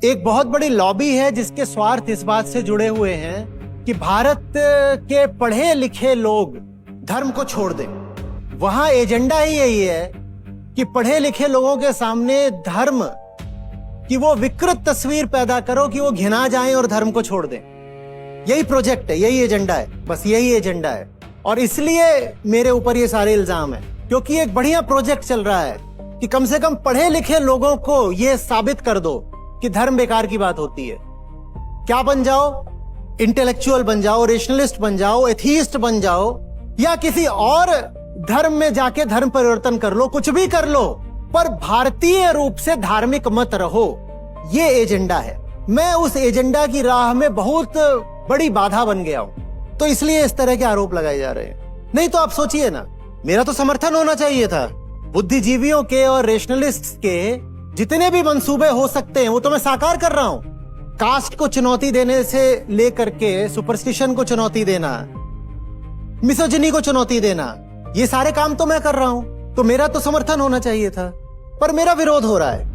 एक बहुत बड़ी लॉबी है जिसके स्वार्थ इस बात से जुड़े हुए हैं कि भारत के पढ़े लिखे लोग धर्म को छोड़ दें। वहां एजेंडा ही यही है कि पढ़े लिखे लोगों के सामने धर्म की वो विकृत तस्वीर पैदा करो कि वो घिना जाएं और धर्म को छोड़ दें। यही प्रोजेक्ट है, यही एजेंडा है, बस यही एजेंडा है। और इसलिए मेरे ऊपर ये सारे इल्जाम है, क्योंकि एक बढ़िया प्रोजेक्ट चल रहा है कि कम से कम पढ़े लिखे लोगों को ये साबित कर दो कि धर्म बेकार की बात होती है। क्या बन जाओ? इंटेलेक्चुअल बन जाओ, रेशनलिस्ट बन जाओ, एथीस्ट बन जाओ, या किसी और धर्म में जाके धर्म परिवर्तन कर लो, कुछ भी कर लो, पर भारतीय रूप से धार्मिक मत रहो। ये एजेंडा है। मैं उस एजेंडा की राह में बहुत बड़ी बाधा बन गया हूं, तो इसलिए इस तरह के आरोप लगाए जा रहे हैं। नहीं तो आप सोचिए ना, मेरा तो समर्थन होना चाहिए था। बुद्धिजीवियों के और रेशनलिस्ट के जितने भी मंसूबे हो सकते हैं वो तो मैं साकार कर रहा हूं। कास्ट को चुनौती देने से लेकर के सुपरस्टिशन को चुनौती देना, मिसोजिनी को चुनौती देना, ये सारे काम तो मैं कर रहा हूं, तो मेरा तो समर्थन होना चाहिए था। पर मेरा विरोध हो रहा है।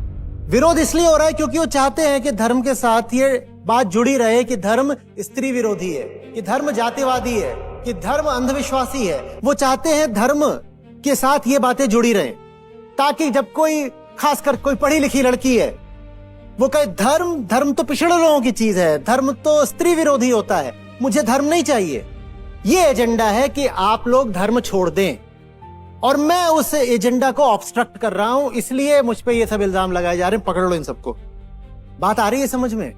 विरोध इसलिए हो रहा है क्योंकि वो चाहते हैं कि धर्म के साथ ये बात जुड़ी रहे कि धर्म स्त्री विरोधी है, कि धर्म जातिवादी है, कि धर्म अंधविश्वासी है। वो चाहते हैं धर्म के साथ ये बातें जुड़ी रहें, ताकि जब कोई, खासकर कोई पढ़ी लिखी लड़की है, वो कहे धर्म तो पिछड़े लोगों की चीज है, धर्म तो स्त्री विरोधी होता है, मुझे धर्म नहीं चाहिए। ये एजेंडा है कि आप लोग धर्म छोड़ दें, और मैं उस एजेंडा को ऑब्स्ट्रक्ट कर रहा हूं, इसलिए मुझ पे ये सब इल्जाम लगाए जा रहे हैं। पकड़ लो इन सबको। बात आ रही है समझ में?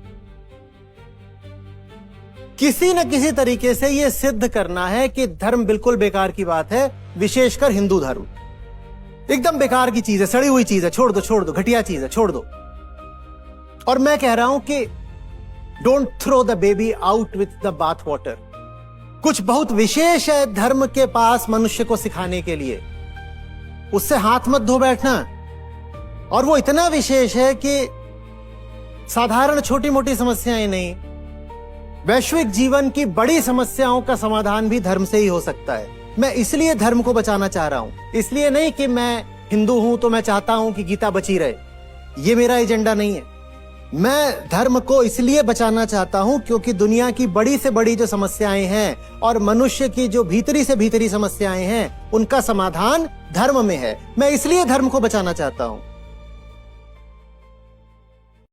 किसी न किसी तरीके से ये सिद्ध करना है कि धर्म बिल्कुल बेकार की बात है, विशेषकर हिंदू धर्म एकदम बेकार की चीज है, सड़ी हुई चीज है, छोड़ दो, घटिया चीज है, छोड़ दो। और मैं कह रहा हूं कि don't throw the baby out with the bath water. कुछ बहुत विशेष है धर्म के पास मनुष्य को सिखाने के लिए, उससे हाथ मत धो बैठना। और वो इतना विशेष है कि साधारण छोटी मोटी समस्याएं नहीं, वैश्विक जीवन की बड़ी समस्याओं का समाधान भी धर्म से ही हो सकता है। मैं इसलिए धर्म को बचाना चाह रहा हूं, इसलिए नहीं कि मैं हिंदू हूं तो मैं चाहता हूं कि गीता बची रहे। ये मेरा एजेंडा नहीं है। मैं धर्म को इसलिए बचाना चाहता हूं क्योंकि दुनिया की बड़ी से बड़ी जो समस्याएं हैं और मनुष्य की जो भीतरी से भीतरी समस्याएं हैं, उनका समाधान धर्म में है। मैं इसलिए धर्म को बचाना चाहता हूं।